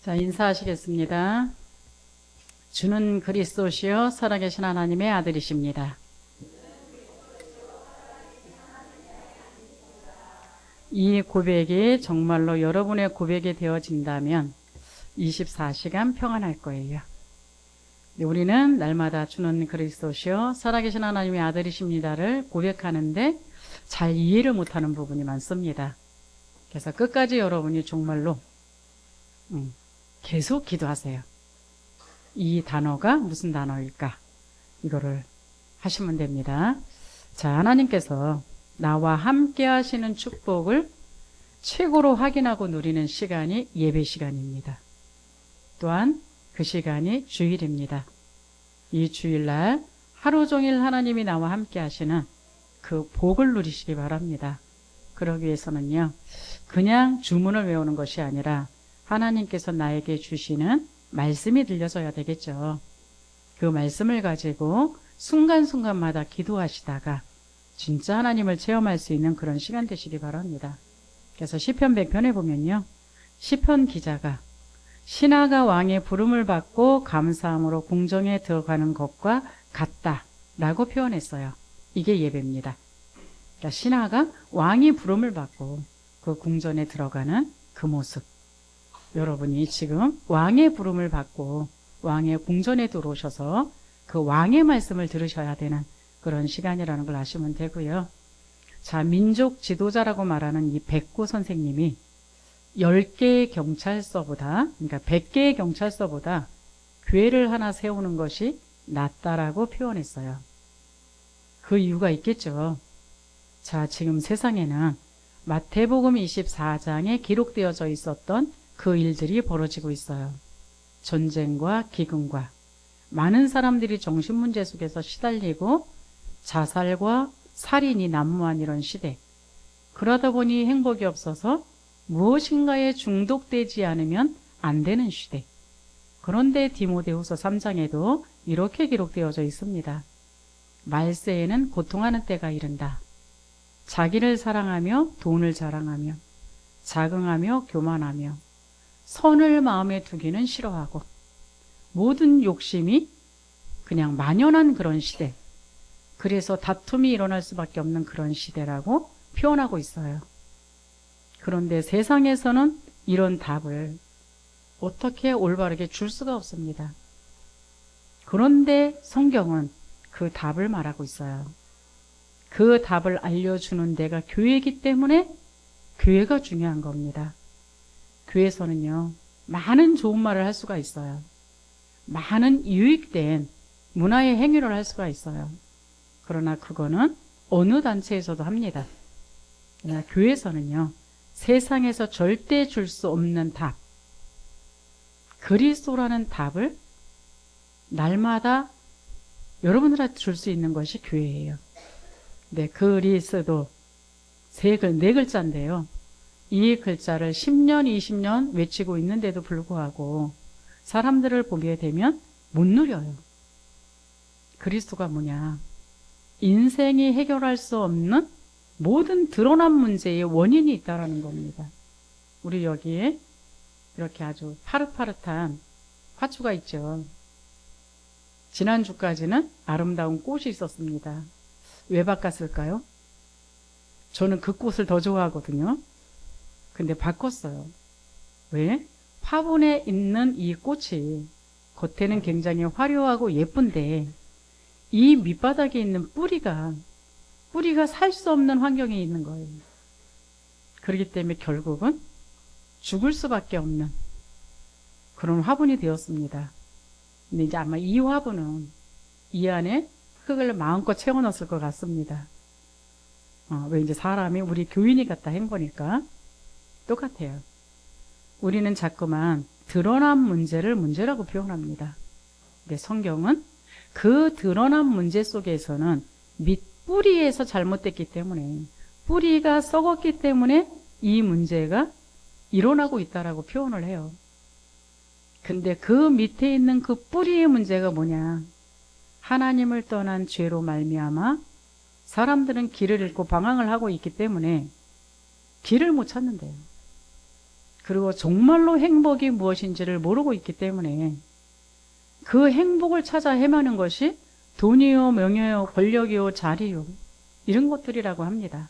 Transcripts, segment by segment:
자, 인사하시겠습니다. 주는 그리스도시요 살아계신 하나님의 아들이십니다. 이 고백이 정말로 여러분의 고백이 되어진다면 24시간 평안할 거예요. 우리는 날마다 주는 그리스도시요 살아계신 하나님의 아들이십니다를 고백하는데 잘 이해를 못하는 부분이 많습니다. 그래서 끝까지 여러분이 정말로 계속 기도하세요. 이 단어가 무슨 단어일까? 이거를 하시면 됩니다. 자, 하나님께서 나와 함께 하시는 축복을 최고로 확인하고 누리는 시간이 예배 시간입니다. 또한 그 시간이 주일입니다. 이 주일날 하루 종일 하나님이 나와 함께 하시는 그 복을 누리시기 바랍니다. 그러기 위해서는요, 그냥 주문을 외우는 것이 아니라 하나님께서 나에게 주시는 말씀이 들려져야 되겠죠. 그 말씀을 가지고 순간순간마다 기도하시다가 진짜 하나님을 체험할 수 있는 그런 시간 되시기 바랍니다. 그래서 시편 100편에 보면요, 시편 기자가 신하가 왕의 부름을 받고 감사함으로 궁정에 들어가는 것과 같다 라고 표현했어요. 이게 예배입니다. 그러니까 신하가 왕이 부름을 받고 그 궁전에 들어가는 그 모습, 여러분이 지금 왕의 부름을 받고 왕의 궁전에 들어오셔서 그 왕의 말씀을 들으셔야 되는 그런 시간이라는 걸 아시면 되고요. 자, 민족 지도자라고 말하는 이 백구 선생님이 10개의 경찰서보다, 그러니까 100개의 경찰서보다 교회를 하나 세우는 것이 낫다라고 표현했어요. 그 이유가 있겠죠. 자, 지금 세상에는 마태복음 24장에 기록되어져 있었던 그 일들이 벌어지고 있어요. 전쟁과 기근과 많은 사람들이 정신문제 속에서 시달리고 자살과 살인이 난무한 이런 시대. 그러다 보니 행복이 없어서 무엇인가에 중독되지 않으면 안 되는 시대. 그런데 디모데후서 3장에도 이렇게 기록되어져 있습니다. 말세에는 고통하는 때가 이른다. 자기를 사랑하며 돈을 자랑하며 자긍하며 교만하며 선을 마음에 두기는 싫어하고 모든 욕심이 그냥 만연한 그런 시대. 그래서 다툼이 일어날 수밖에 없는 그런 시대라고 표현하고 있어요. 그런데 세상에서는 이런 답을 어떻게 올바르게 줄 수가 없습니다. 그런데 성경은 그 답을 말하고 있어요. 그 답을 알려주는 데가 교회이기 때문에 교회가 중요한 겁니다. 교회에서는요, 많은 좋은 말을 할 수가 있어요. 많은 유익된 문화의 행위를 할 수가 있어요. 그러나 그거는 어느 단체에서도 합니다. 그러나 교회에서는요, 세상에서 절대 줄 수 없는 답, 그리스도라는 답을 날마다 여러분들한테 줄 수 있는 것이 교회예요. 네, 그리스도 네 글자인데요. 이 글자를 10년, 20년 외치고 있는데도 불구하고 사람들을 보게 되면 못 누려요. 그리스도가 뭐냐? 인생이 해결할 수 없는 모든 드러난 문제의 원인이 있다라는 겁니다. 우리 여기에 이렇게 아주 파릇파릇한 화초가 있죠. 지난주까지는 아름다운 꽃이 있었습니다. 왜 바꿨을까요? 저는 그 꽃을 더 좋아하거든요. 근데 바꿨어요. 왜? 화분에 있는 이 꽃이 겉에는 굉장히 화려하고 예쁜데 이 밑바닥에 있는 뿌리가 살 수 없는 환경에 있는 거예요. 그렇기 때문에 결국은 죽을 수밖에 없는 그런 화분이 되었습니다. 근데 이제 아마 이 화분은 이 안에 흙을 마음껏 채워 넣었을 것 같습니다. 왜 이제 사람이 우리 교인이 갖다 한 거니까 똑같아요. 우리는 자꾸만 드러난 문제를 문제라고 표현합니다. 근데 성경은 그 드러난 문제 속에서는 밑뿌리에서 잘못됐기 때문에 뿌리가 썩었기 때문에 이 문제가 일어나고 있다라고 표현을 해요. 근데 그 밑에 있는 그 뿌리의 문제가 뭐냐? 하나님을 떠난 죄로 말미암아 사람들은 길을 잃고 방황을 하고 있기 때문에 길을 못 찾는데요. 그리고 정말로 행복이 무엇인지를 모르고 있기 때문에 그 행복을 찾아 헤매는 것이 돈이요, 명예요, 권력이요, 자리요, 이런 것들이라고 합니다.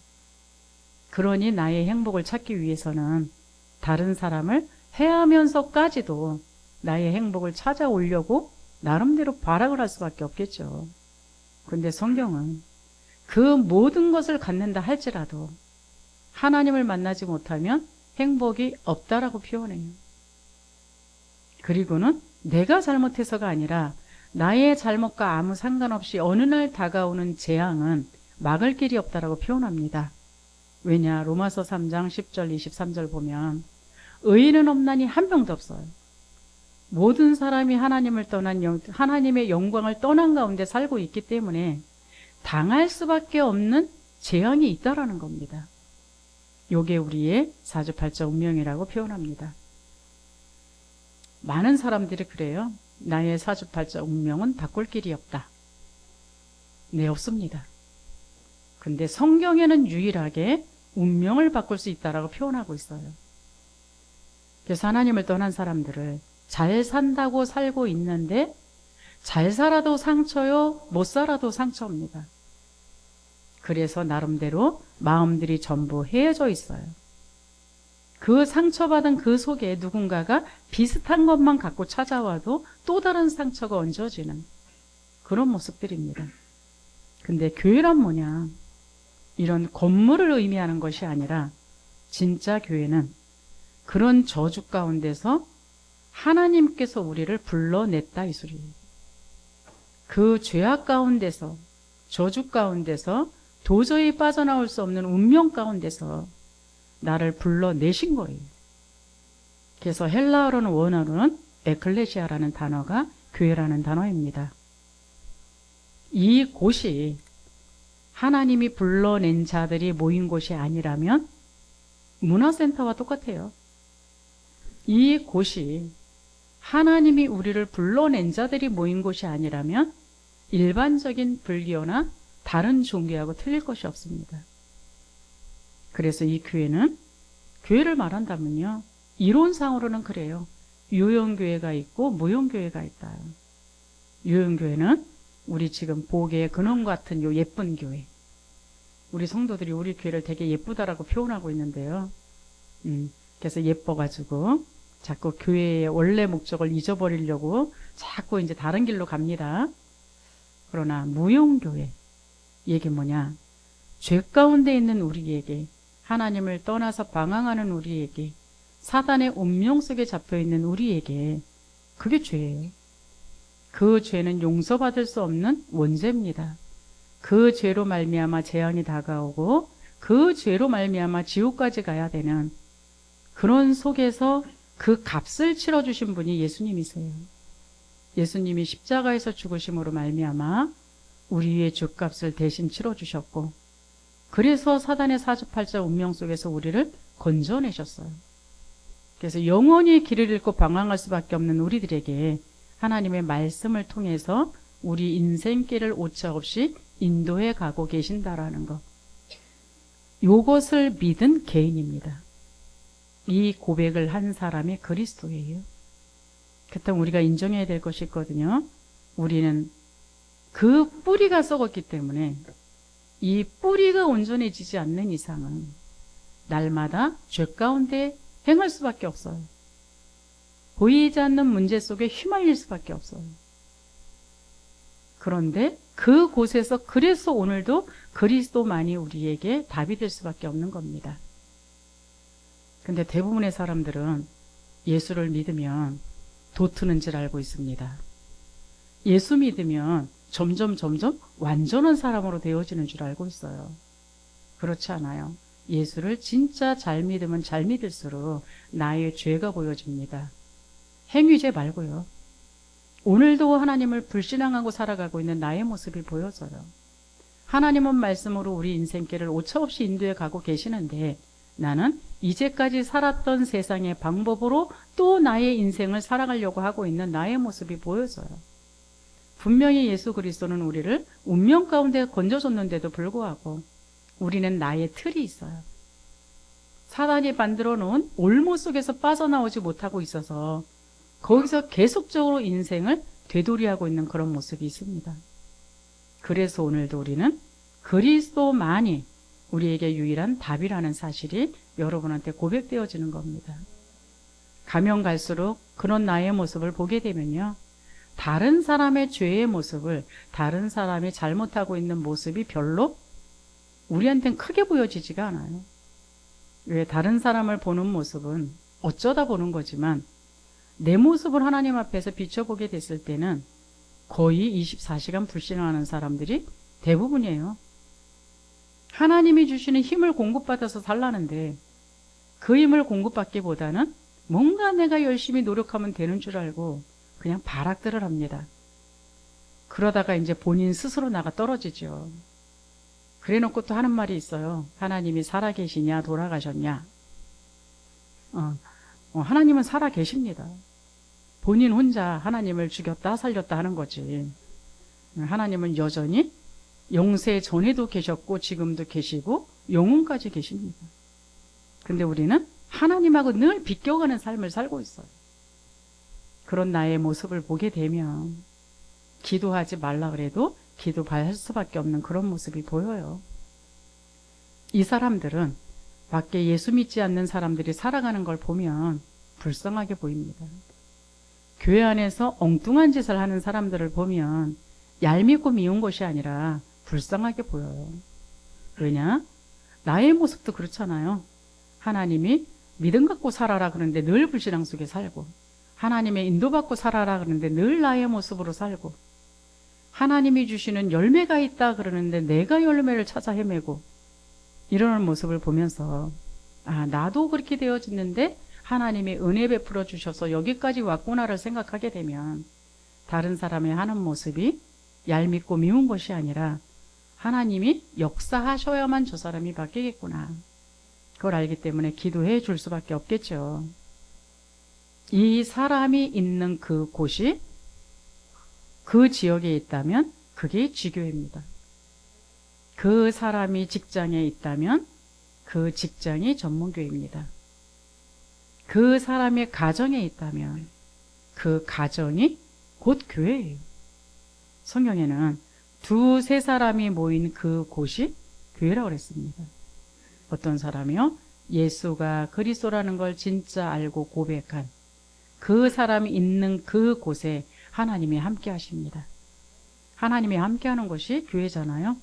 그러니 나의 행복을 찾기 위해서는 다른 사람을 해하면서까지도 나의 행복을 찾아오려고 나름대로 발악을 할 수밖에 없겠죠. 그런데 성경은 그 모든 것을 갖는다 할지라도 하나님을 만나지 못하면 행복이 없다라고 표현해요. 그리고는 내가 잘못해서가 아니라 나의 잘못과 아무 상관없이 어느 날 다가오는 재앙은 막을 길이 없다라고 표현합니다. 왜냐? 로마서 3장 10절 23절 보면 의인은 없나니 한 명도 없어요. 모든 사람이 하나님을 떠난 하나님의 영광을 떠난 가운데 살고 있기 때문에 당할 수밖에 없는 재앙이 있다라는 겁니다. 요게 우리의 사주팔자 운명이라고 표현합니다. 많은 사람들이 그래요. 나의 사주팔자 운명은 바꿀 길이 없다. 네, 없습니다. 근데 성경에는 유일하게 운명을 바꿀 수 있다라고 표현하고 있어요. 그래서 하나님을 떠난 사람들을 잘 산다고 살고 있는데 잘 살아도 상처요, 못 살아도 상처입니다. 그래서 나름대로 마음들이 전부 헤어져 있어요. 그 상처받은 그 속에 누군가가 비슷한 것만 갖고 찾아와도 또 다른 상처가 얹어지는 그런 모습들입니다. 근데 교회란 뭐냐? 이런 건물을 의미하는 것이 아니라 진짜 교회는 그런 저주 가운데서 하나님께서 우리를 불러냈다 이 소리예요. 그 죄악 가운데서 저주 가운데서 도저히 빠져나올 수 없는 운명 가운데서 나를 불러내신 거예요. 그래서 헬라어로는 원어로는 에클레시아라는 단어가 교회라는 단어입니다. 이 곳이 하나님이 불러낸 자들이 모인 곳이 아니라면 문화센터와 똑같아요. 이 곳이 하나님이 우리를 불러낸 자들이 모인 곳이 아니라면 일반적인 불교나 다른 종교하고 틀릴 것이 없습니다. 그래서 이 교회는, 교회를 말한다면요, 이론상으로는 그래요. 유형교회가 있고 무형교회가 있다. 유형교회는 우리 지금 보기에 근원 같은 요 예쁜 교회. 우리 성도들이 우리 교회를 되게 예쁘다라고 표현하고 있는데요. 그래서 예뻐가지고 자꾸 교회의 원래 목적을 잊어버리려고 자꾸 이제 다른 길로 갑니다. 그러나 무형교회, 이게 뭐냐? 죄 가운데 있는 우리에게, 하나님을 떠나서 방황하는 우리에게, 사단의 운명 속에 잡혀있는 우리에게, 그게 죄예요. 그 죄는 용서받을 수 없는 원죄입니다. 그 죄로 말미암아 재앙이 다가오고 그 죄로 말미암아 지옥까지 가야 되는 그런 속에서 그 값을 치러주신 분이 예수님이세요. 예수님이 십자가에서 죽으심으로 말미암아 우리의 죄값을 대신 치러주셨고, 그래서 사단의 사주팔자 운명 속에서 우리를 건져내셨어요. 그래서 영원히 길을 잃고 방황할 수밖에 없는 우리들에게 하나님의 말씀을 통해서 우리 인생길을 오차없이 인도해 가고 계신다라는 것, 요것을 믿은 개인입니다. 이 고백을 한 사람이 그리스도예요. 그렇다면 우리가 인정해야 될 것이 있거든요. 우리는 그 뿌리가 썩었기 때문에 이 뿌리가 온전해지지 않는 이상은 날마다 죄 가운데 행할 수밖에 없어요. 보이지 않는 문제 속에 휘말릴 수밖에 없어요. 그런데 그곳에서 그래서 오늘도 그리스도만이 우리에게 답이 될 수밖에 없는 겁니다. 근데 대부분의 사람들은 예수를 믿으면 도트는 줄 알고 있습니다. 예수 믿으면 점점 완전한 사람으로 되어지는 줄 알고 있어요. 그렇지 않아요. 예수를 진짜 잘 믿으면 잘 믿을수록 나의 죄가 보여집니다. 행위죄 말고요. 오늘도 하나님을 불신앙하고 살아가고 있는 나의 모습이 보여져요. 하나님은 말씀으로 우리 인생길을 오차없이 인도해 가고 계시는데 나는 이제까지 살았던 세상의 방법으로 또 나의 인생을 살아가려고 하고 있는 나의 모습이 보여져요. 분명히 예수 그리스도는 우리를 운명 가운데 건져줬는데도 불구하고 우리는 나의 틀이 있어요. 사단이 만들어 놓은 올무 속에서 빠져나오지 못하고 있어서 거기서 계속적으로 인생을 되돌이하고 있는 그런 모습이 있습니다. 그래서 오늘도 우리는 그리스도만이 우리에게 유일한 답이라는 사실이 여러분한테 고백되어지는 겁니다. 가면 갈수록 그런 나의 모습을 보게 되면요, 다른 사람의 죄의 모습을, 다른 사람이 잘못하고 있는 모습이 별로 우리한테는 크게 보여지지가 않아요. 왜? 다른 사람을 보는 모습은 어쩌다 보는 거지만 내 모습을 하나님 앞에서 비춰보게 됐을 때는 거의 24시간 불신앙하는 사람들이 대부분이에요. 하나님이 주시는 힘을 공급받아서 살라는데 그 힘을 공급받기보다는 뭔가 내가 열심히 노력하면 되는 줄 알고 그냥 발악들을 합니다. 그러다가 이제 본인 스스로 나가 떨어지죠. 그래놓고 또 하는 말이 있어요. 하나님이 살아계시냐 돌아가셨냐. 하나님은 살아계십니다. 본인 혼자 하나님을 죽였다 살렸다 하는 거지. 하나님은 여전히 영세 전에도 계셨고 지금도 계시고 영원까지 계십니다. 근데 우리는 하나님하고 늘 비껴가는 삶을 살고 있어요. 그런 나의 모습을 보게 되면 기도하지 말라 그래도 기도할 수밖에 없는 그런 모습이 보여요. 이 사람들은 밖에 예수 믿지 않는 사람들이 살아가는 걸 보면 불쌍하게 보입니다. 교회 안에서 엉뚱한 짓을 하는 사람들을 보면 얄밉고 미운 것이 아니라 불쌍하게 보여요. 왜냐? 나의 모습도 그렇잖아요. 하나님이 믿음 갖고 살아라 그러는데 늘 불신앙 속에 살고, 하나님의 인도받고 살아라 그러는데 늘 나의 모습으로 살고, 하나님이 주시는 열매가 있다 그러는데 내가 열매를 찾아 헤매고, 이러는 모습을 보면서 나도 그렇게 되어졌는데 하나님이 은혜 베풀어 주셔서 여기까지 왔구나를 생각하게 되면 다른 사람이 하는 모습이 얄밉고 미운 것이 아니라 하나님이 역사하셔야만 저 사람이 바뀌겠구나, 그걸 알기 때문에 기도해 줄 수밖에 없겠죠. 이 사람이 있는 그 곳이 그 지역에 있다면 그게 지교회입니다. 그 사람이 직장에 있다면 그 직장이 전문교회입니다. 그 사람의 가정에 있다면 그 가정이 곧 교회예요. 성경에는 두세 사람이 모인 그 곳이 교회라고 그랬습니다. 어떤 사람이요? 예수가 그리스도라는 걸 진짜 알고 고백한 그 사람이 있는 그 곳에 하나님이 함께 하십니다. 하나님이 함께 하는 것이 교회잖아요.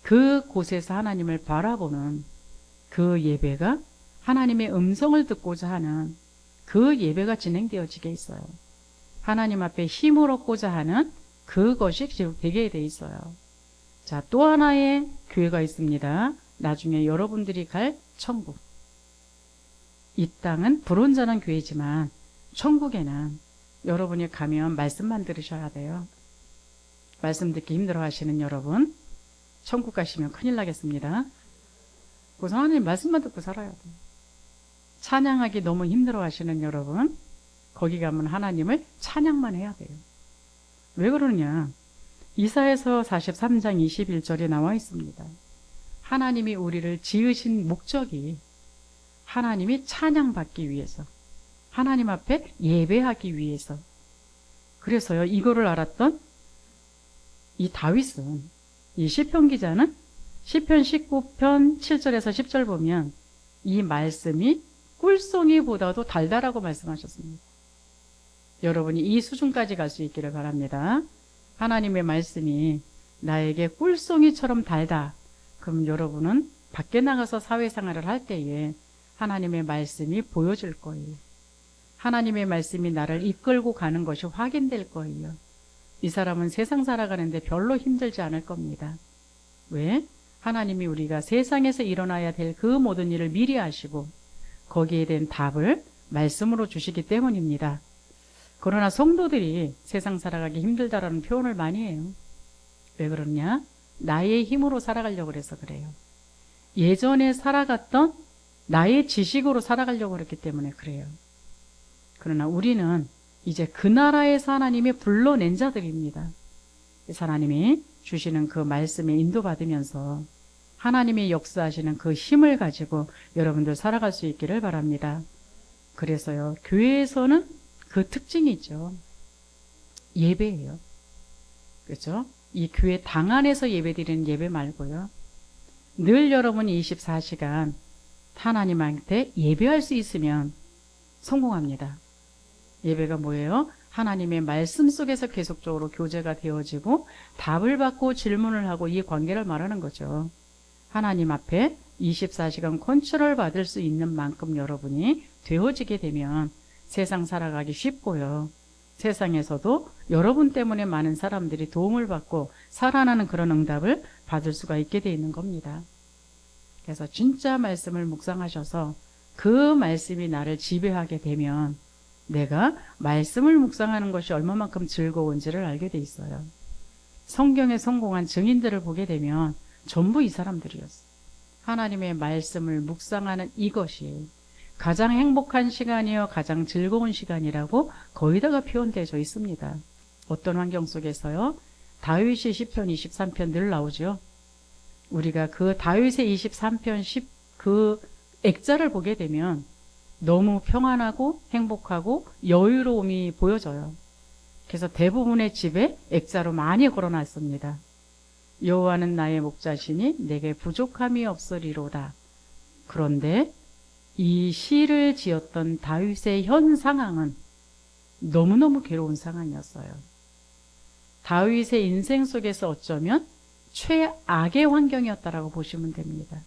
그 곳에서 하나님을 바라보는 그 예배가 하나님의 음성을 듣고자 하는 그 예배가 진행되어지게 있어요. 하나님 앞에 힘을 얻고자 하는 그것이 되게 돼 있어요. 자, 또 하나의 교회가 있습니다. 나중에 여러분들이 갈 천국. 이 땅은 불온전한 교회지만 천국에는 여러분이 가면 말씀만 들으셔야 돼요. 말씀 듣기 힘들어 하시는 여러분, 천국 가시면 큰일 나겠습니다. 그래서 하나님 말씀만 듣고 살아야 돼요. 찬양하기 너무 힘들어 하시는 여러분, 거기 가면 하나님을 찬양만 해야 돼요. 왜 그러느냐? 이사야서 43장 21절에 나와 있습니다. 하나님이 우리를 지으신 목적이 하나님이 찬양받기 위해서, 하나님 앞에 예배하기 위해서. 그래서요, 이거를 알았던 이 다윗은, 이 시편 기자는 시편 19편 7절에서 10절 보면 이 말씀이 꿀송이보다도 달달하고 말씀하셨습니다. 여러분이 이 수준까지 갈 수 있기를 바랍니다. 하나님의 말씀이 나에게 꿀송이처럼 달다. 그럼 여러분은 밖에 나가서 사회생활을 할 때에 하나님의 말씀이 보여질 거예요. 하나님의 말씀이 나를 이끌고 가는 것이 확인될 거예요. 이 사람은 세상 살아가는데 별로 힘들지 않을 겁니다. 왜? 하나님이 우리가 세상에서 일어나야 될 그 모든 일을 미리 아시고 거기에 대한 답을 말씀으로 주시기 때문입니다. 그러나 성도들이 세상 살아가기 힘들다라는 표현을 많이 해요. 왜 그러냐? 나의 힘으로 살아가려고 해서 그래요. 예전에 살아갔던 나의 지식으로 살아가려고 그랬기 때문에 그래요. 그러나 우리는 이제 그 나라에서 하나님이 불러낸 자들입니다. 그래서 하나님이 주시는 그 말씀에 인도받으면서 하나님이 역사하시는 그 힘을 가지고 여러분들 살아갈 수 있기를 바랍니다. 그래서요, 교회에서는 그 특징이 있죠. 예배예요. 그렇죠? 이 교회 당 안에서 예배드리는 예배 말고요. 늘 여러분이 24시간 하나님한테 예배할 수 있으면 성공합니다. 예배가 뭐예요? 하나님의 말씀 속에서 계속적으로 교제가 되어지고 답을 받고 질문을 하고 이 관계를 말하는 거죠. 하나님 앞에 24시간 컨트롤 받을 수 있는 만큼 여러분이 되어지게 되면 세상 살아가기 쉽고요. 세상에서도 여러분 때문에 많은 사람들이 도움을 받고 살아나는 그런 응답을 받을 수가 있게 돼 있는 겁니다. 그래서 진짜 말씀을 묵상하셔서 그 말씀이 나를 지배하게 되면 내가 말씀을 묵상하는 것이 얼마만큼 즐거운지를 알게 돼 있어요. 성경에 성공한 증인들을 보게 되면 전부 이 사람들이었어요. 하나님의 말씀을 묵상하는 이것이 가장 행복한 시간이요, 가장 즐거운 시간이라고 거의 다가 표현되어 있습니다. 어떤 환경 속에서요? 다윗이 시편 23편 늘 나오죠. 우리가 그 다윗의 23편 그 액자를 보게 되면 너무 평안하고 행복하고 여유로움이 보여져요. 그래서 대부분의 집에 액자로 많이 걸어놨습니다. 여호와는 나의 목자시니 내게 부족함이 없으리로다. 그런데 이 시를 지었던 다윗의 현 상황은 너무너무 괴로운 상황이었어요. 다윗의 인생 속에서 어쩌면 최악의 환경이었다라고 보시면 됩니다.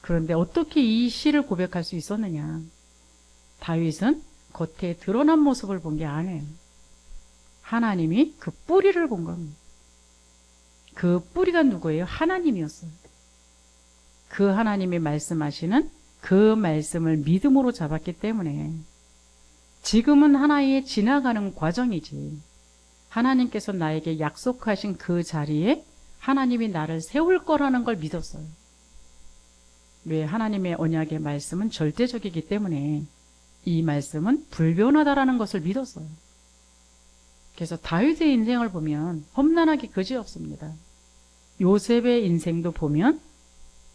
그런데 어떻게 이 시를 고백할 수 있었느냐? 다윗은 겉에 드러난 모습을 본 게 아니에요. 하나님이 그 뿌리를 본 겁니다. 그 뿌리가 누구예요? 하나님이었어요. 그 하나님이 말씀하시는 그 말씀을 믿음으로 잡았기 때문에 지금은 하나의 지나가는 과정이지, 하나님께서 나에게 약속하신 그 자리에 하나님이 나를 세울 거라는 걸 믿었어요. 왜? 하나님의 언약의 말씀은 절대적이기 때문에 이 말씀은 불변하다라는 것을 믿었어요. 그래서 다윗의 인생을 보면 험난하기 그지없습니다. 요셉의 인생도 보면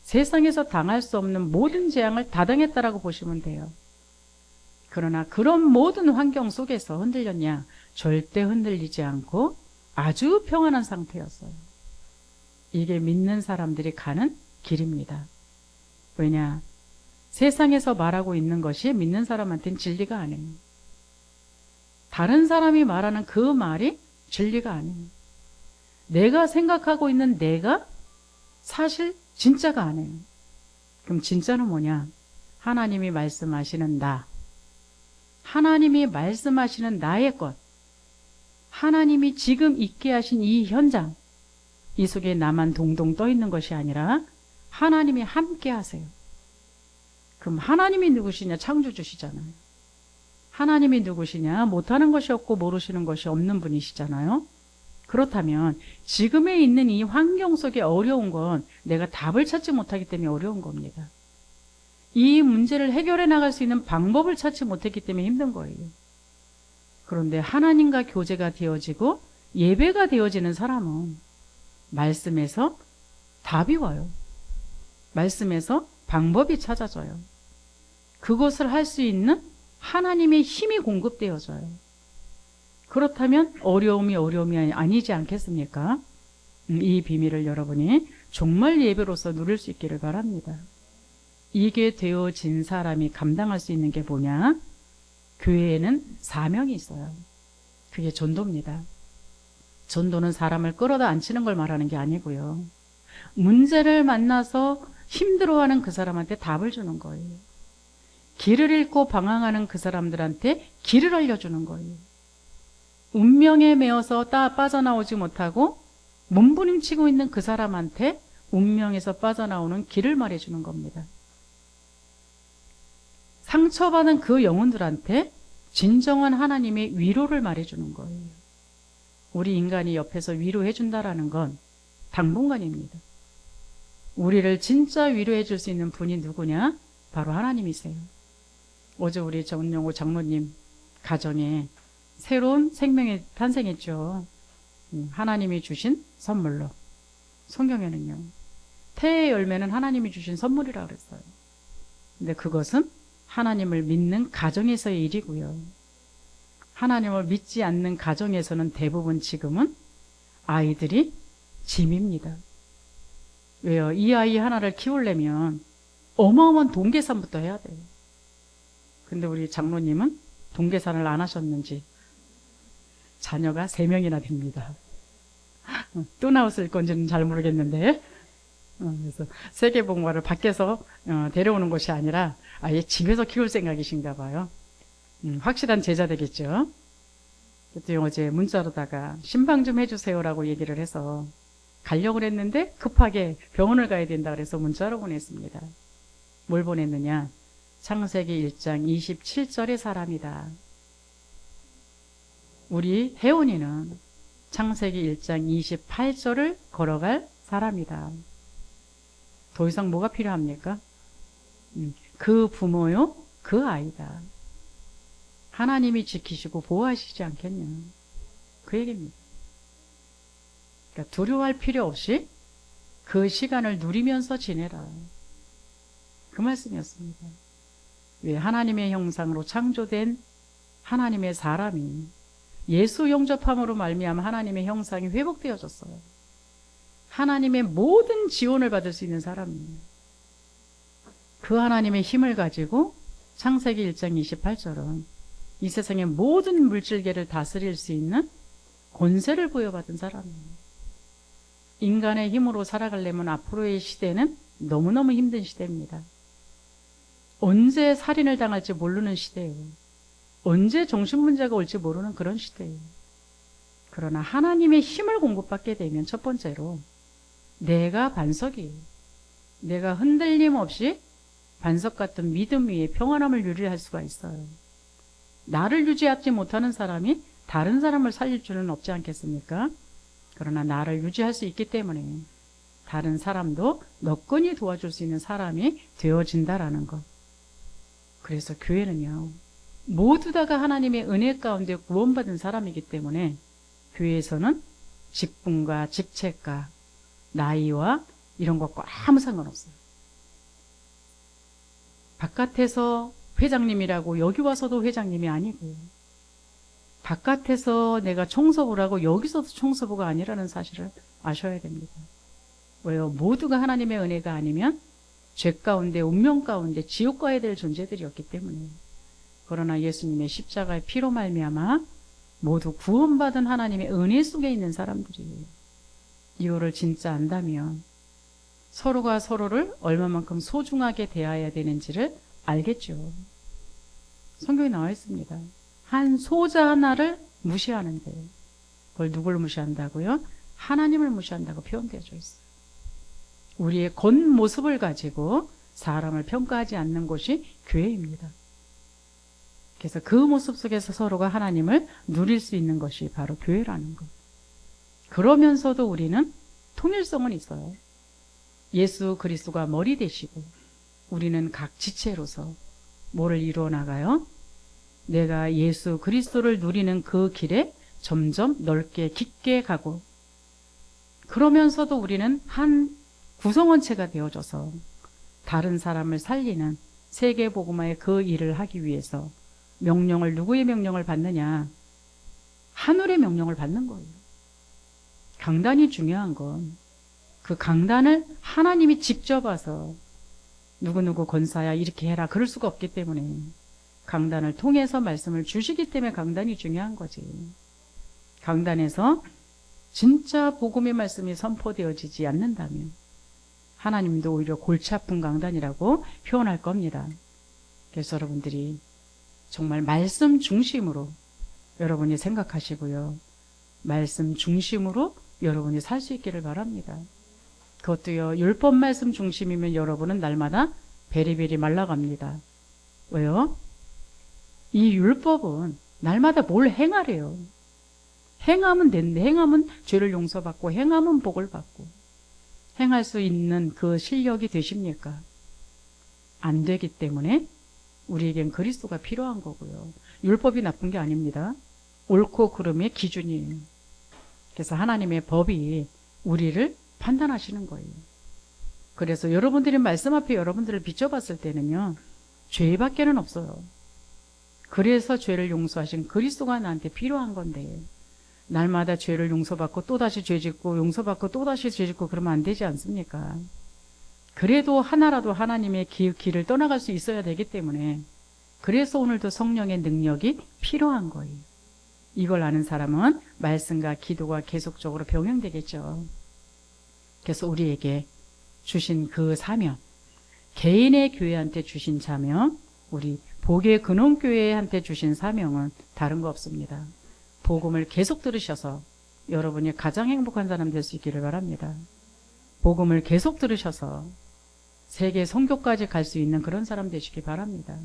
세상에서 당할 수 없는 모든 재앙을 다 당했다라고 보시면 돼요. 그러나 그런 모든 환경 속에서 흔들렸냐? 절대 흔들리지 않고 아주 평안한 상태였어요. 이게 믿는 사람들이 가는 길입니다. 왜냐? 세상에서 말하고 있는 것이 믿는 사람한테는 진리가 아니에요. 다른 사람이 말하는 그 말이 진리가 아니에요. 내가 생각하고 있는 내가 사실 진짜가 아니에요. 그럼 진짜는 뭐냐? 하나님이 말씀하시는 나, 하나님이 말씀하시는 나의 것, 하나님이 지금 있게 하신 이 현장, 이 속에 나만 동동 떠 있는 것이 아니라 하나님이 함께 하세요. 그럼 하나님이 누구시냐? 창조주시잖아요. 하나님이 누구시냐? 못하는 것이 없고 모르시는 것이 없는 분이시잖아요. 그렇다면 지금에 있는 이 환경 속에 어려운 건 내가 답을 찾지 못하기 때문에 어려운 겁니다. 이 문제를 해결해 나갈 수 있는 방법을 찾지 못했기 때문에 힘든 거예요. 그런데 하나님과 교제가 되어지고 예배가 되어지는 사람은 말씀에서 답이 와요. 말씀에서 방법이 찾아져요. 그것을 할 수 있는 하나님의 힘이 공급되어져요. 그렇다면 어려움이 아니지 않겠습니까? 이 비밀을 여러분이 정말 예배로서 누릴 수 있기를 바랍니다. 이게 되어진 사람이 감당할 수 있는 게 뭐냐? 교회에는 사명이 있어요. 그게 전도입니다. 전도는 사람을 끌어다 앉히는 걸 말하는 게 아니고요. 문제를 만나서 힘들어하는 그 사람한테 답을 주는 거예요. 길을 잃고 방황하는 그 사람들한테 길을 알려주는 거예요. 운명에 매어서 빠져나오지 못하고 몸부림치고 있는 그 사람한테 운명에서 빠져나오는 길을 말해주는 겁니다. 상처받은 그 영혼들한테 진정한 하나님의 위로를 말해주는 거예요. 우리 인간이 옆에서 위로해준다라는 건 당분간입니다. 우리를 진짜 위로해 줄 수 있는 분이 누구냐? 바로 하나님이세요. 어제 우리 정용호 장로님 가정에 새로운 생명이 탄생했죠. 하나님이 주신 선물로. 성경에는요, 태의 열매는 하나님이 주신 선물이라고 그랬어요. 근데 그것은 하나님을 믿는 가정에서의 일이고요. 하나님을 믿지 않는 가정에서는 대부분 지금은 아이들이 짐입니다. 왜요? 이 아이 하나를 키우려면 어마어마한 돈 계산부터 해야 돼요. 근데 우리 장로님은 돈 계산을 안 하셨는지 자녀가 3명이나 됩니다. 또 나왔을 건지는 잘 모르겠는데, 그래서 세계복음화를 밖에서 데려오는 것이 아니라 아예 집에서 키울 생각이신가 봐요. 확실한 제자 되겠죠. 그때 어제 문자로다가 신방 좀 해주세요라고 얘기를 해서 가려고 했는데 급하게 병원을 가야 된다 그래서 문자로 보냈습니다. 뭘 보냈느냐? 창세기 1장 27절의 사람이다. 우리 혜원이는 창세기 1장 28절을 걸어갈 사람이다. 더 이상 뭐가 필요합니까? 그 부모요, 그 아이다. 하나님이 지키시고 보호하시지 않겠냐. 그 얘기입니다. 그러니까 두려워할 필요 없이 그 시간을 누리면서 지내라. 그 말씀이었습니다. 왜 하나님의 형상으로 창조된 하나님의 사람이 예수 영접함으로 말미암아 하나님의 형상이 회복되어졌어요. 하나님의 모든 지원을 받을 수 있는 사람이에요. 그 하나님의 힘을 가지고 창세기 1장 28절은 이 세상의 모든 물질계를 다스릴 수 있는 권세를 부여받은 사람이에요. 인간의 힘으로 살아가려면 앞으로의 시대는 너무너무 힘든 시대입니다. 언제 살인을 당할지 모르는 시대예요. 언제 정신문제가 올지 모르는 그런 시대예요. 그러나 하나님의 힘을 공급받게 되면 첫 번째로 내가 반석이에요. 내가 흔들림 없이 반석 같은 믿음 위에 평안함을 유지할 수가 있어요. 나를 유지하지 못하는 사람이 다른 사람을 살릴 줄은 없지 않겠습니까? 그러나 나를 유지할 수 있기 때문에 다른 사람도 너끈히 도와줄 수 있는 사람이 되어진다라는 것. 그래서 교회는요, 모두 다가 하나님의 은혜 가운데 구원받은 사람이기 때문에 교회에서는 직분과 직책과 나이와 이런 것과 아무 상관없어요. 바깥에서 회장님이라고 여기 와서도 회장님이 아니고요. 바깥에서 내가 청소부라고 여기서도 청소부가 아니라는 사실을 아셔야 됩니다. 왜요? 모두가 하나님의 은혜가 아니면 죄 가운데 운명 가운데 지옥 가야 될 존재들이었기 때문에. 그러나 예수님의 십자가의 피로 말미암아 모두 구원받은 하나님의 은혜 속에 있는 사람들이에요. 이거를 진짜 안다면 서로가 서로를 얼마만큼 소중하게 대해야 되는지를 알겠죠. 성경에 나와 있습니다. 한 소자 하나를 무시하는데 그걸 누굴 무시한다고요? 하나님을 무시한다고 표현되어져 있어요. 우리의 겉모습을 가지고 사람을 평가하지 않는 곳이 교회입니다. 그래서 그 모습 속에서 서로가 하나님을 누릴 수 있는 것이 바로 교회라는 것. 그러면서도 우리는 통일성은 있어요. 예수 그리스도가 머리 되시고 우리는 각 지체로서 뭐를 이루어 나가요? 내가 예수 그리스도를 누리는 그 길에 점점 넓게 깊게 가고, 그러면서도 우리는 한 구성원체가 되어져서 다른 사람을 살리는 세계복음화의 그 일을 하기 위해서 명령을, 누구의 명령을 받느냐? 하늘의 명령을 받는 거예요. 강단이 중요한 건 그 강단을 하나님이 직접 와서 누구누구 권사야 이렇게 해라 그럴 수가 없기 때문에 강단을 통해서 말씀을 주시기 때문에 강단이 중요한 거지. 강단에서 진짜 복음의 말씀이 선포되어지지 않는다면 하나님도 오히려 골치 아픈 강단이라고 표현할 겁니다. 그래서 여러분들이 정말 말씀 중심으로 여러분이 생각하시고요. 말씀 중심으로 여러분이 살 수 있기를 바랍니다. 그것도요, 율법 말씀 중심이면 여러분은 날마다 베리베리 말라갑니다. 왜요? 이 율법은 날마다 뭘 행하래요. 행하면 되는데, 행하면 죄를 용서받고 행하면 복을 받고, 행할 수 있는 그 실력이 되십니까? 안 되기 때문에 우리에겐 그리스도가 필요한 거고요. 율법이 나쁜 게 아닙니다. 옳고 그름의 기준이에요. 그래서 하나님의 법이 우리를 판단하시는 거예요. 그래서 여러분들이 말씀 앞에 여러분들을 비춰봤을 때는요, 죄밖에는 없어요. 그래서 죄를 용서하신 그리스도가 나한테 필요한 건데, 날마다 죄를 용서받고 또다시 죄 짓고 용서받고 또다시 죄 짓고 그러면 안 되지 않습니까? 그래도 하나라도 하나님의 길을 떠나갈 수 있어야 되기 때문에, 그래서 오늘도 성령의 능력이 필요한 거예요. 이걸 아는 사람은 말씀과 기도가 계속적으로 병행되겠죠. 그래서 우리에게 주신 그 사명, 개인의 교회한테 주신 사명, 우리 복의 근원교회한테 주신 사명은 다른 거 없습니다. 복음을 계속 들으셔서 여러분이 가장 행복한 사람 될 수 있기를 바랍니다. 복음을 계속 들으셔서 세계 선교까지 갈 수 있는 그런 사람 되시기 바랍니다.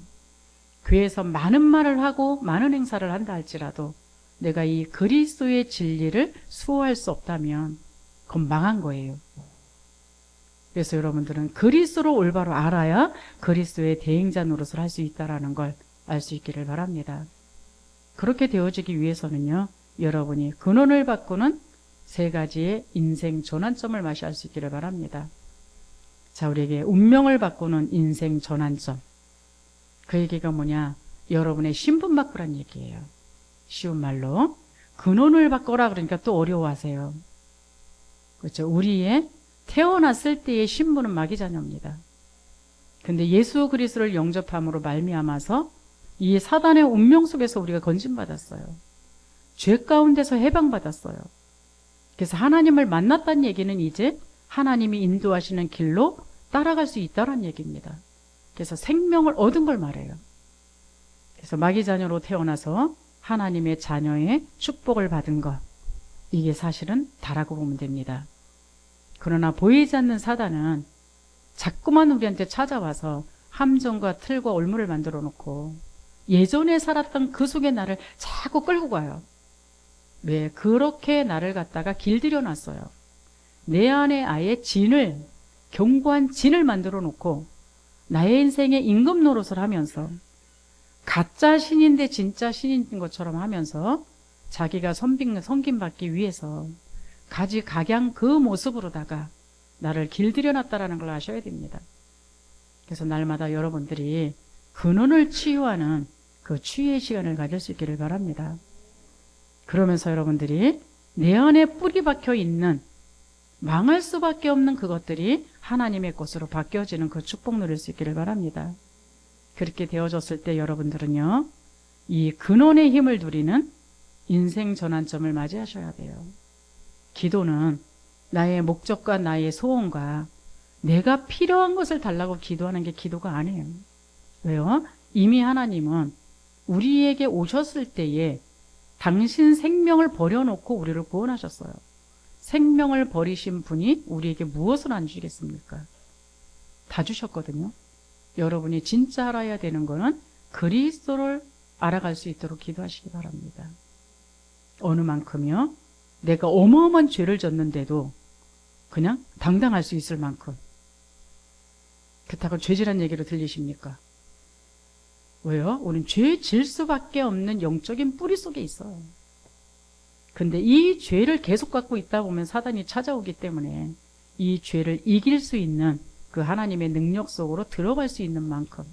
교회에서 많은 말을 하고 많은 행사를 한다 할지라도 내가 이 그리스도의 진리를 수호할 수 없다면 그건 망한 거예요. 그래서 여러분들은 그리스도를 올바로 알아야 그리스도의 대행자 노릇을 할 수 있다는 걸 알 수 있기를 바랍니다. 그렇게 되어지기 위해서는요, 여러분이 근원을 바꾸는 세 가지의 인생 전환점을 마시할 수 있기를 바랍니다. 자, 우리에게 운명을 바꾸는 인생 전환점. 그 얘기가 뭐냐? 여러분의 신분 바꾸란 얘기예요. 쉬운 말로. 근원을 바꿔라 그러니까 또 어려워하세요. 그렇죠? 우리의 태어났을 때의 신분은 마귀 자녀입니다. 근데 예수 그리스도를 영접함으로 말미암아서 이 사단의 운명 속에서 우리가 건진받았어요. 죄 가운데서 해방받았어요. 그래서 하나님을 만났다는 얘기는 이제 하나님이 인도하시는 길로 따라갈 수 있다는 얘기입니다. 그래서 생명을 얻은 걸 말해요. 그래서 마귀 자녀로 태어나서 하나님의 자녀의 축복을 받은 것, 이게 사실은 다라고 보면 됩니다. 그러나 보이지 않는 사단은 자꾸만 우리한테 찾아와서 함정과 틀과 올무를 만들어 놓고 예전에 살았던 그 속의 나를 자꾸 끌고 가요. 왜? 그렇게 나를 갖다가 길들여 놨어요. 내 안에 아예 진을, 견고한 진을 만들어 놓고 나의 인생에 임금 노릇을 하면서 가짜 신인데 진짜 신인 것처럼 하면서 자기가 섬김받기 위해서 가지각양 그 모습으로다가 나를 길들여 놨다라는 걸 아셔야 됩니다. 그래서 날마다 여러분들이 근원을 치유하는 그 치유의 시간을 가질 수 있기를 바랍니다. 그러면서 여러분들이 내 안에 뿌리 박혀 있는 망할 수밖에 없는 그것들이 하나님의 것으로 바뀌어지는 그 축복 누릴 수 있기를 바랍니다. 그렇게 되어졌을 때 여러분들은요, 이 근원의 힘을 누리는 인생 전환점을 맞이하셔야 돼요. 기도는 나의 목적과 나의 소원과 내가 필요한 것을 달라고 기도하는 게 기도가 아니에요. 왜요? 이미 하나님은 우리에게 오셨을 때에 당신 생명을 버려놓고 우리를 구원하셨어요. 생명을 버리신 분이 우리에게 무엇을 안 주겠습니까? 다 주셨거든요. 여러분이 진짜 알아야 되는 거는 그리스도를 알아갈 수 있도록 기도하시기 바랍니다. 어느 만큼요? 내가 어마어마한 죄를 졌는데도 그냥 당당할 수 있을 만큼. 그렇다고 죄질한 얘기로 들리십니까? 왜요? 우린 죄 질 수밖에 없는 영적인 뿌리 속에 있어요. 근데 이 죄를 계속 갖고 있다 보면 사단이 찾아오기 때문에 이 죄를 이길 수 있는 그 하나님의 능력 속으로 들어갈 수 있는 만큼.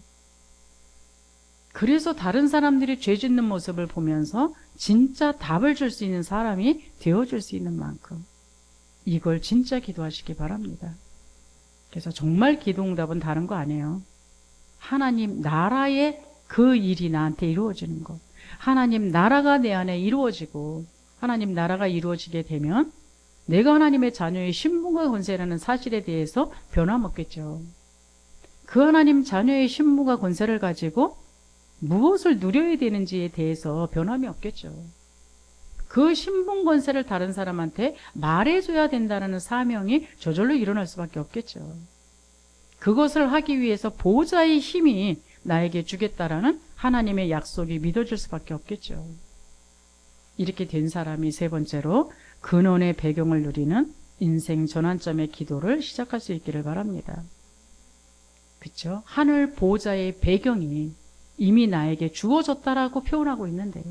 그래서 다른 사람들이 죄 짓는 모습을 보면서 진짜 답을 줄 수 있는 사람이 되어줄 수 있는 만큼. 이걸 진짜 기도하시기 바랍니다. 그래서 정말 기도응답은 다른 거 아니에요. 하나님 나라의 그 일이 나한테 이루어지는 것. 하나님 나라가 내 안에 이루어지고 하나님 나라가 이루어지게 되면 내가 하나님의 자녀의 신분과 권세라는 사실에 대해서 변함없겠죠. 그 하나님 자녀의 신분과 권세를 가지고 무엇을 누려야 되는지에 대해서 변함이 없겠죠. 그 신분 권세를 다른 사람한테 말해줘야 된다는 사명이 저절로 일어날 수밖에 없겠죠. 그것을 하기 위해서 보호자의 힘이 나에게 주겠다라는 하나님의 약속이 믿어질 수밖에 없겠죠. 이렇게 된 사람이 세 번째로 근원의 배경을 누리는 인생 전환점의 기도를 시작할 수 있기를 바랍니다. 그렇죠? 하늘 보호자의 배경이 이미 나에게 주어졌다라고 표현하고 있는데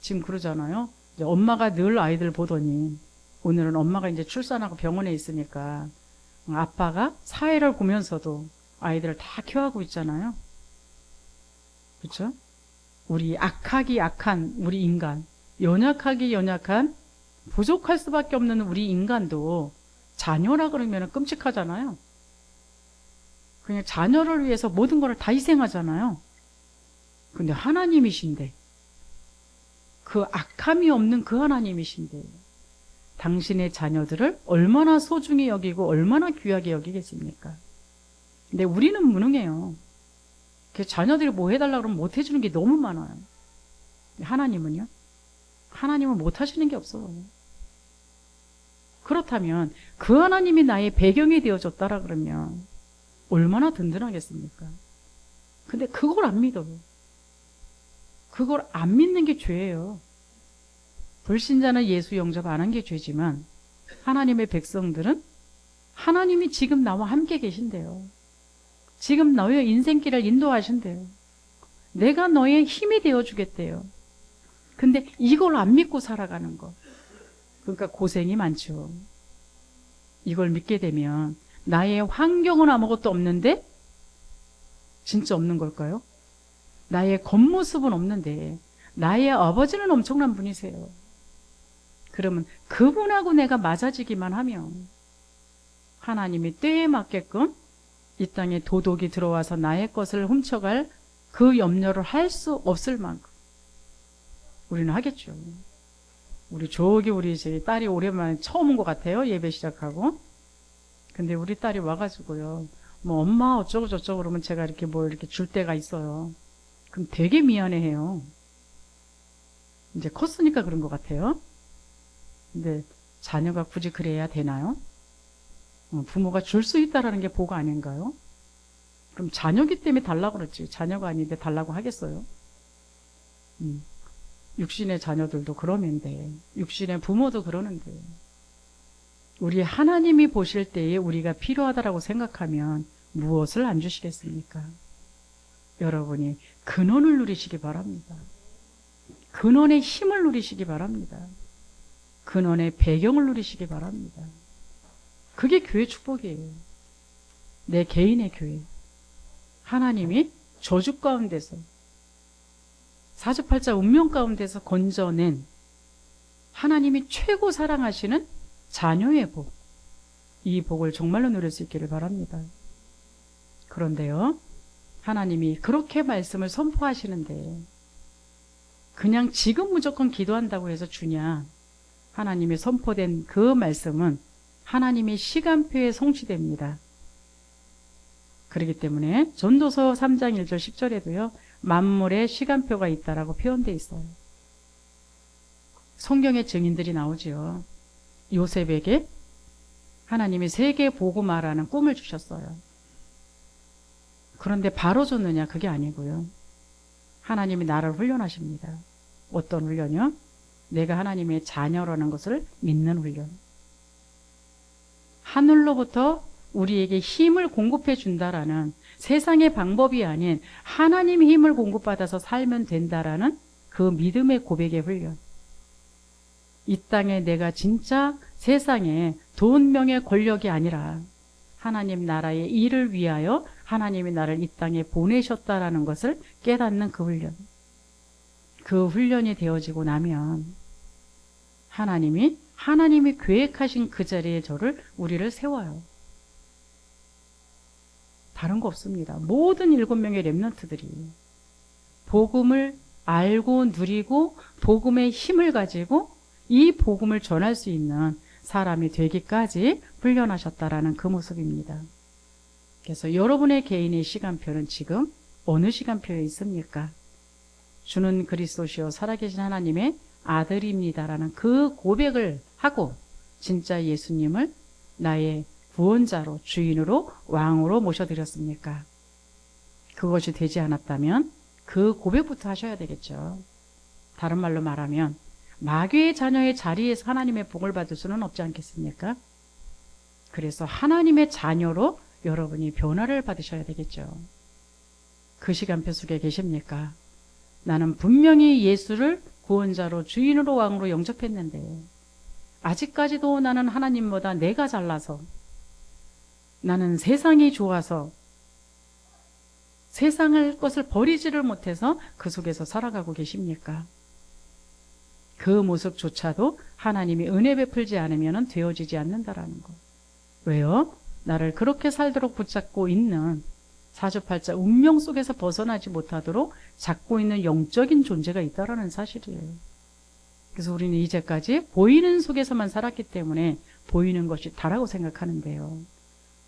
지금 그러잖아요. 이제 엄마가 늘 아이들 보더니 오늘은 엄마가 이제 출산하고 병원에 있으니까 아빠가 사회를 보면서도 아이들을 다 케어하고 있잖아요. 그렇죠? 우리 악하기 악한 우리 인간, 연약하기 연약한 부족할 수밖에 없는 우리 인간도 자녀라 그러면 끔찍하잖아요. 그냥 자녀를 위해서 모든 걸 다 희생하잖아요. 근데 하나님이신데, 그 악함이 없는 그 하나님이신데 당신의 자녀들을 얼마나 소중히 여기고 얼마나 귀하게 여기겠습니까? 근데 우리는 무능해요. 자녀들이 뭐 해달라고 그러면 못 해주는 게 너무 많아요. 하나님은요? 하나님은 못 하시는 게 없어요. 그렇다면 그 하나님이 나의 배경이 되어줬다라 그러면 얼마나 든든하겠습니까? 근데 그걸 안 믿어요. 그걸 안 믿는 게 죄예요. 불신자는 예수 영접 안 한 게 죄지만 하나님의 백성들은 하나님이 지금 나와 함께 계신대요. 지금 너의 인생길을 인도하신대요. 내가 너의 힘이 되어주겠대요. 근데 이걸 안 믿고 살아가는 거. 그러니까 고생이 많죠. 이걸 믿게 되면 나의 환경은 아무것도 없는데 진짜 없는 걸까요? 나의 겉모습은 없는데 나의 아버지는 엄청난 분이세요. 그러면 그분하고 내가 맞아지기만 하면 하나님이 때에 맞게끔 이 땅에 도둑이 들어와서 나의 것을 훔쳐갈 그 염려를 할 수 없을 만큼 우리는 하겠죠. 우리 제 딸이 오랜만에 처음 온 것 같아요. 예배 시작하고. 근데 우리 딸이 와가지고요. 뭐 엄마 어쩌고 저쩌고 그러면 제가 이렇게 뭐 이렇게 줄 때가 있어요. 그럼 되게 미안해해요. 이제 컸으니까 그런 것 같아요. 근데 자녀가 굳이 그래야 되나요? 부모가 줄 수 있다라는 게 복 아닌가요? 그럼 자녀기 때문에 달라고 그랬지. 자녀가 아닌데 달라고 하겠어요? 육신의 자녀들도 그러면 돼. 육신의 부모도 그러는데. 우리 하나님이 보실 때에 우리가 필요하다라고 생각하면 무엇을 안 주시겠습니까? 여러분이 근원을 누리시기 바랍니다. 근원의 힘을 누리시기 바랍니다. 근원의 배경을 누리시기 바랍니다. 그게 교회 축복이에요. 내 개인의 교회. 하나님이 저주 가운데서 사주팔자 운명 가운데서 건져낸 하나님이 최고 사랑하시는 자녀의 복. 이 복을 정말로 누릴 수 있기를 바랍니다. 그런데요, 하나님이 그렇게 말씀을 선포하시는데 그냥 지금 무조건 기도한다고 해서 주냐? 하나님이 선포된 그 말씀은 하나님의 시간표에 성취됩니다. 그렇기 때문에 전도서 3장 1절 10절에도요. 만물의 시간표가 있다라고 표현되어 있어요. 성경의 증인들이 나오지요. 요셉에게 하나님이 세계 복음화라는 꿈을 주셨어요. 그런데 바로 줬느냐? 그게 아니고요. 하나님이 나를 훈련하십니다. 어떤 훈련이요? 내가 하나님의 자녀라는 것을 믿는 훈련. 하늘로부터 우리에게 힘을 공급해 준다라는 세상의 방법이 아닌 하나님의 힘을 공급받아서 살면 된다라는 그 믿음의 고백의 훈련. 이 땅에 내가 진짜 세상에 돈, 명예, 권력이 아니라 하나님 나라의 일을 위하여 하나님이 나를 이 땅에 보내셨다라는 것을 깨닫는 그 훈련. 그 훈련이 되어지고 나면 하나님이 계획하신 그 자리에 우리를 세워요. 다른 거 없습니다. 모든 7명의 렘넌트들이 복음을 알고 누리고 복음의 힘을 가지고 이 복음을 전할 수 있는 사람이 되기까지 훈련하셨다라는 그 모습입니다. 그래서 여러분의 개인의 시간표는 지금 어느 시간표에 있습니까? 주는 그리스도시요 살아계신 하나님의 아들입니다라는 그 고백을 하고 진짜 예수님을 나의 구원자로 주인으로 왕으로 모셔드렸습니까? 그것이 되지 않았다면 그 고백부터 하셔야 되겠죠. 다른 말로 말하면 마귀의 자녀의 자리에서 하나님의 복을 받을 수는 없지 않겠습니까? 그래서 하나님의 자녀로 여러분이 변화를 받으셔야 되겠죠. 그 시간표 속에 계십니까? 나는 분명히 예수를 구원자로 주인으로 왕으로 영접했는데 아직까지도 나는 하나님보다 내가 잘나서 나는 세상이 좋아서 세상의 것을 버리지를 못해서 그 속에서 살아가고 계십니까? 그 모습조차도 하나님이 은혜 베풀지 않으면 되어지지 않는다라는 것. 왜요? 나를 그렇게 살도록 붙잡고 있는 사주팔자 운명 속에서 벗어나지 못하도록 잡고 있는 영적인 존재가 있다라는 사실이에요. 그래서 우리는 이제까지 보이는 속에서만 살았기 때문에 보이는 것이 다라고 생각하는데요.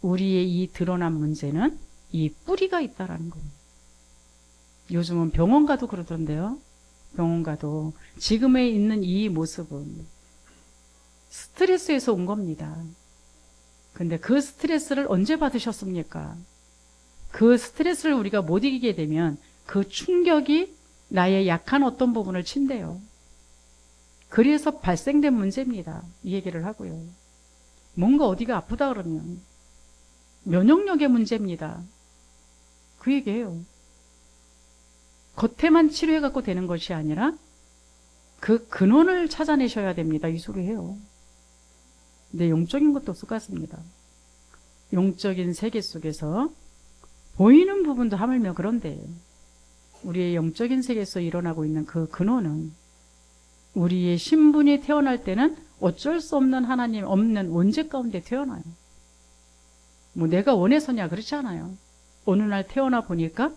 우리의 이 드러난 문제는 이 뿌리가 있다라는 겁니다. 요즘은 병원 가도 그러던데요. 병원 가도 지금에 있는 이 모습은 스트레스에서 온 겁니다. 근데 그 스트레스를 언제 받으셨습니까? 그 스트레스를 우리가 못 이기게 되면 그 충격이 나의 약한 어떤 부분을 친대요. 그래서 발생된 문제입니다. 이 얘기를 하고요. 뭔가 어디가 아프다 그러면 면역력의 문제입니다. 그 얘기예요. 겉에만 치료해갖고 되는 것이 아니라 그 근원을 찾아내셔야 됩니다. 이 소리예요. 근데 영적인 것도 똑같습니다. 영적인 세계 속에서 보이는 부분도 하물며 그런데 우리의 영적인 세계에서 일어나고 있는 그 근원은 우리의 신분이 태어날 때는 어쩔 수 없는 하나님 없는 원죄 가운데 태어나요. 뭐 내가 원해서냐 그렇지 않아요. 어느 날 태어나 보니까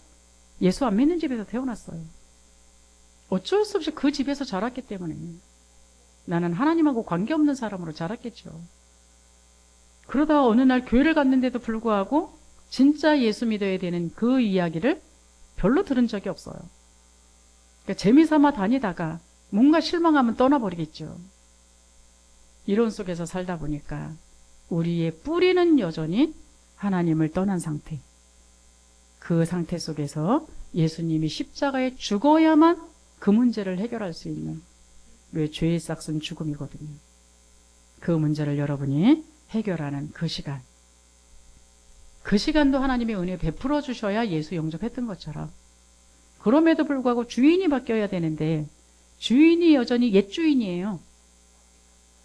예수 안 믿는 집에서 태어났어요. 어쩔 수 없이 그 집에서 자랐기 때문에 나는 하나님하고 관계없는 사람으로 자랐겠죠. 그러다가 어느 날 교회를 갔는데도 불구하고 진짜 예수 믿어야 되는 그 이야기를 별로 들은 적이 없어요. 그러니까 재미삼아 다니다가 뭔가 실망하면 떠나버리겠죠. 이론 속에서 살다 보니까 우리의 뿌리는 여전히 하나님을 떠난 상태. 그 상태 속에서 예수님이 십자가에 죽어야만 그 문제를 해결할 수 있는, 왜 죄의 싹은 죽음이거든요. 그 문제를 여러분이 해결하는 그 시간. 그 시간도 하나님의 은혜 베풀어 주셔야 예수 영접했던 것처럼. 그럼에도 불구하고 주인이 바뀌어야 되는데 주인이 여전히 옛 주인이에요.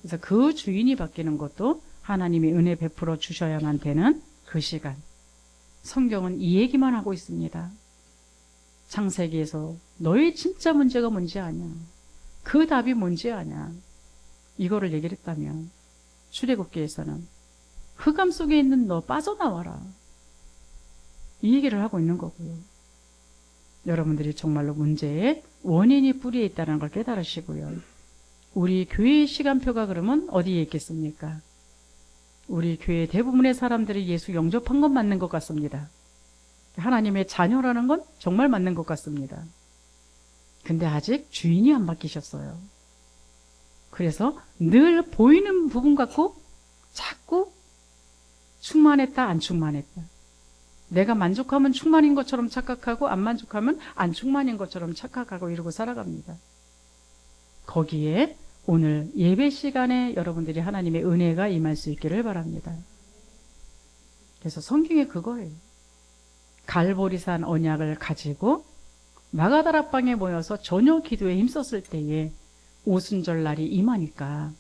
그래서 그 주인이 바뀌는 것도 하나님이 은혜 베풀어 주셔야만 되는 그 시간. 성경은 이 얘기만 하고 있습니다. 창세기에서 너의 진짜 문제가 뭔지 아냐? 그 답이 뭔지 아냐? 이거를 얘기를 했다면 출애굽기에서는 흑암 속에 있는 너 빠져나와라. 이 얘기를 하고 있는 거고요. 여러분들이 정말로 문제의 원인이 뿌리에 있다는 걸 깨달으시고요. 우리 교회의 시간표가 그러면 어디에 있겠습니까? 우리 교회 대부분의 사람들이 예수 영접한 건 맞는 것 같습니다. 하나님의 자녀라는 건 정말 맞는 것 같습니다. 근데 아직 주인이 안 바뀌셨어요. 그래서 늘 보이는 부분 갖고 자꾸 충만했다 안 충만했다. 내가 만족하면 충만인 것처럼 착각하고 안 만족하면 안 충만인 것처럼 착각하고 이러고 살아갑니다. 거기에 오늘 예배 시간에 여러분들이 하나님의 은혜가 임할 수 있기를 바랍니다. 그래서 성경에 그거예요. 갈보리산 언약을 가지고 마가다락방에 모여서 저녁 기도에 힘썼을 때에 오순절 날이 임하니까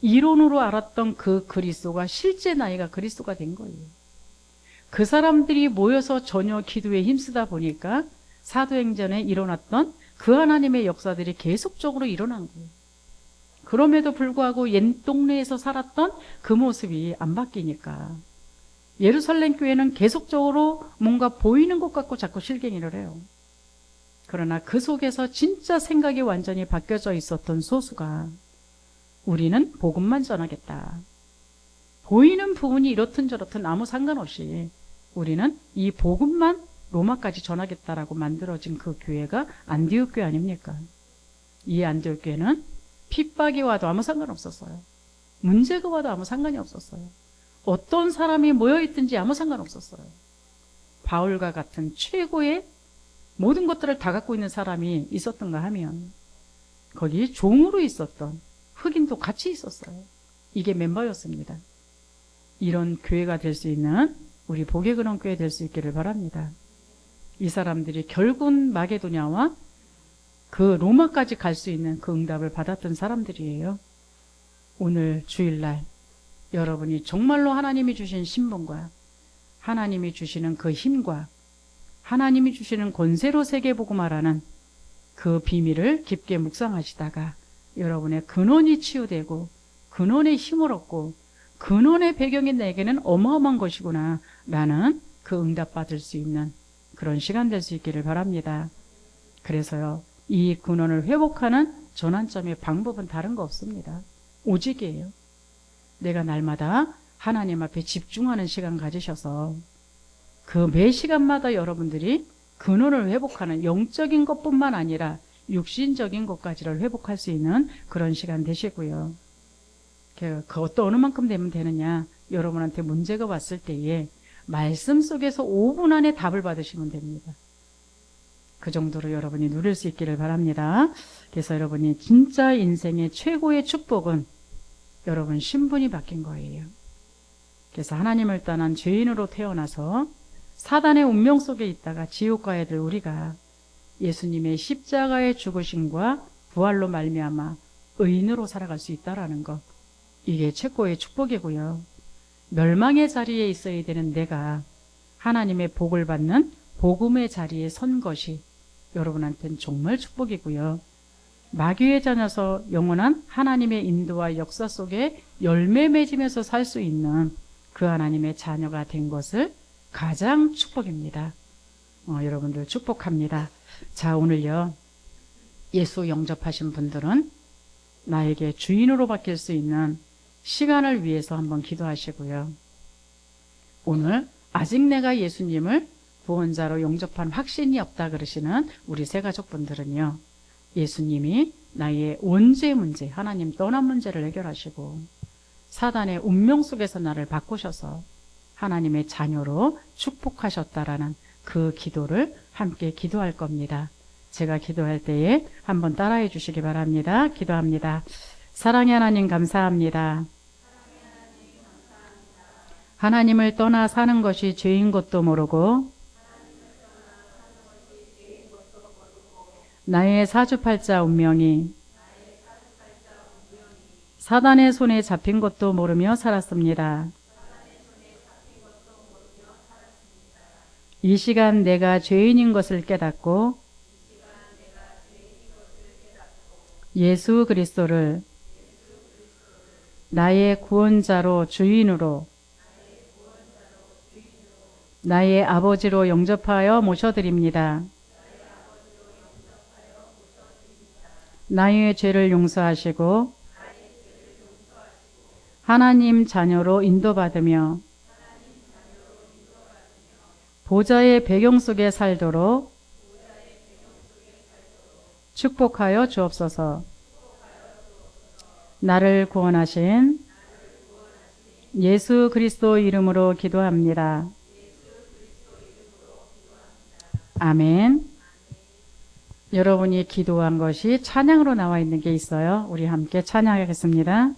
이론으로 알았던 그 그리스도가 실제 나이가 그리스도가 된 거예요. 그 사람들이 모여서 저녁 기도에 힘쓰다 보니까 사도행전에 일어났던 그 하나님의 역사들이 계속적으로 일어난 거예요. 그럼에도 불구하고 옛 동네에서 살았던 그 모습이 안 바뀌니까 예루살렘 교회는 계속적으로 뭔가 보이는 것 같고 자꾸 실갱이를 해요. 그러나 그 속에서 진짜 생각이 완전히 바뀌어져 있었던 소수가 우리는 복음만 전하겠다. 보이는 부분이 이렇든 저렇든 아무 상관없이 우리는 이 복음만 로마까지 전하겠다라고 만들어진 그 교회가 안디옥 교회 아닙니까? 이 안디옥 교회는 핍박이 와도 아무 상관없었어요. 문제가 와도 아무 상관이 없었어요. 어떤 사람이 모여있든지 아무 상관없었어요. 바울과 같은 최고의 모든 것들을 다 갖고 있는 사람이 있었던가 하면 거기에 종으로 있었던 흑인도 같이 있었어요. 이게 멤버였습니다. 이런 교회가 될 수 있는 우리 복의 근원 교회 될 수 있기를 바랍니다. 이 사람들이 결국은 마게도냐와 그 로마까지 갈 수 있는 그 응답을 받았던 사람들이에요. 오늘 주일날 여러분이 정말로 하나님이 주신 신분과 하나님이 주시는 그 힘과 하나님이 주시는 권세로 세계보고 말하는 그 비밀을 깊게 묵상하시다가 여러분의 근원이 치유되고 근원의 힘을 얻고 근원의 배경이 내게는 어마어마한 것이구나 라는 그 응답받을 수 있는 그런 시간 될 수 있기를 바랍니다. 그래서요, 이 근원을 회복하는 전환점의 방법은 다른 거 없습니다. 오직이에요. 내가 날마다 하나님 앞에 집중하는 시간 가지셔서 그 매 시간마다 여러분들이 근원을 회복하는 영적인 것뿐만 아니라 육신적인 것까지를 회복할 수 있는 그런 시간 되시고요. 그것도 어느 만큼 되면 되느냐, 여러분한테 문제가 왔을 때에 말씀 속에서 5분 안에 답을 받으시면 됩니다. 그 정도로 여러분이 누릴 수 있기를 바랍니다. 그래서 여러분이 진짜 인생의 최고의 축복은 여러분 신분이 바뀐 거예요. 그래서 하나님을 떠난 죄인으로 태어나서 사단의 운명 속에 있다가 지옥 가야 될 우리가 예수님의 십자가의 죽으심과 부활로 말미암아 의인으로 살아갈 수 있다라는 것, 이게 최고의 축복이고요. 멸망의 자리에 있어야 되는 내가 하나님의 복을 받는 복음의 자리에 선 것이 여러분한테는 정말 축복이고요. 마귀의 자녀서 영원한 하나님의 인도와 역사 속에 열매 맺으면서 살 수 있는 그 하나님의 자녀가 된 것을 가장 축복입니다. 여러분들 축복합니다. 자, 오늘요, 예수 영접하신 분들은 나에게 주인으로 바뀔 수 있는 시간을 위해서 한번 기도하시고요. 오늘 아직 내가 예수님을 구원자로 영접한 확신이 없다 그러시는 우리 새가족분들은요, 예수님이 나의 원죄 문제, 하나님 떠난 문제를 해결하시고 사단의 운명 속에서 나를 바꾸셔서 하나님의 자녀로 축복하셨다라는 그 기도를 함께 기도할 겁니다. 제가 기도할 때에 한번 따라해 주시기 바랍니다. 기도합니다. 사랑의 하나님 감사합니다. 하나님을 떠나 사는 것이 죄인 것도 모르고 나의 사주팔자 운명이 사단의 손에 잡힌 것도 모르며 살았습니다. 이 시간 내가 죄인인 것을 깨닫고 예수 그리스도를 나의 구원자로 주인으로 나의 아버지로 영접하여 모셔드립니다. 나의 죄를 용서하시고 하나님 자녀로 인도받으며 보좌의 배경 속에 살도록 축복하여 주옵소서. 나를 구원하신 예수 그리스도 이름으로 기도합니다. 아멘. 여러분이 기도한 것이 찬양으로 나와 있는 게 있어요. 우리 함께 찬양하겠습니다.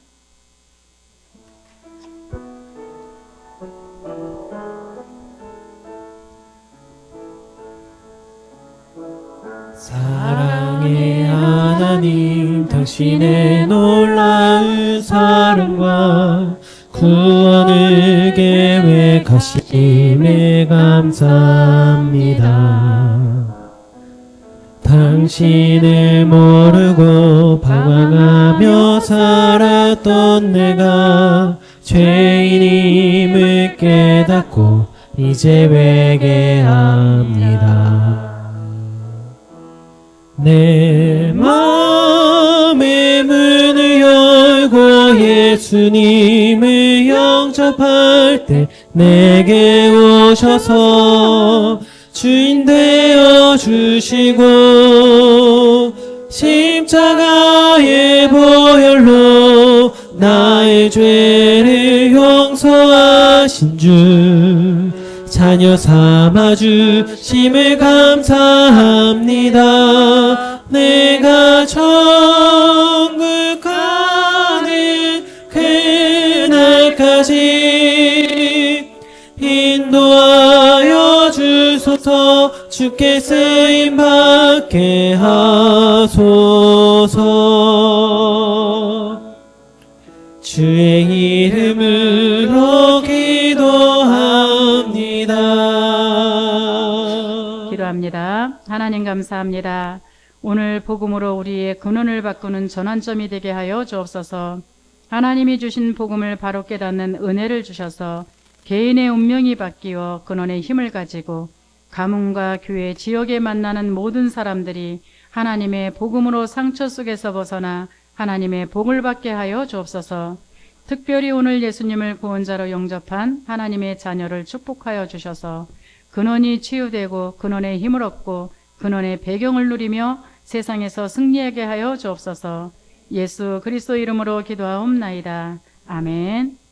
사랑의 하나님, 당신의 놀라운 사랑과 구원을 계획하심에 감사합니다. 당신을 모르고 방황하며 살았던 내가 죄인임을 깨닫고 이제 회개합니다. 내 마음의 문을 열고 예수님을 영접할 때 내게 오셔서 주인 되어 주시고 십자가의 보혈로 나의 죄를 용서하신 주 자녀 삼아 주심을 감사합니다. 내가 천국 가는 그날까지 인도하여 주소서. 주께 쓰임 받게 하소서. 주의 이름으로 기도합니다. 감사합니다. 오늘 복음으로 우리의 근원을 바꾸는 전환점이 되게 하여 주옵소서. 하나님이 주신 복음을 바로 깨닫는 은혜를 주셔서 개인의 운명이 바뀌어 근원의 힘을 가지고 가문과 교회, 지역에 만나는 모든 사람들이 하나님의 복음으로 상처 속에서 벗어나 하나님의 복을 받게 하여 주옵소서. 특별히 오늘 예수님을 구원자로 영접한 하나님의 자녀를 축복하여 주셔서 근원이 치유되고 근원의 힘을 얻고 근원의 배경을 누리며 세상에서 승리하게 하여 주옵소서. 예수 그리스도 이름으로 기도하옵나이다. 아멘.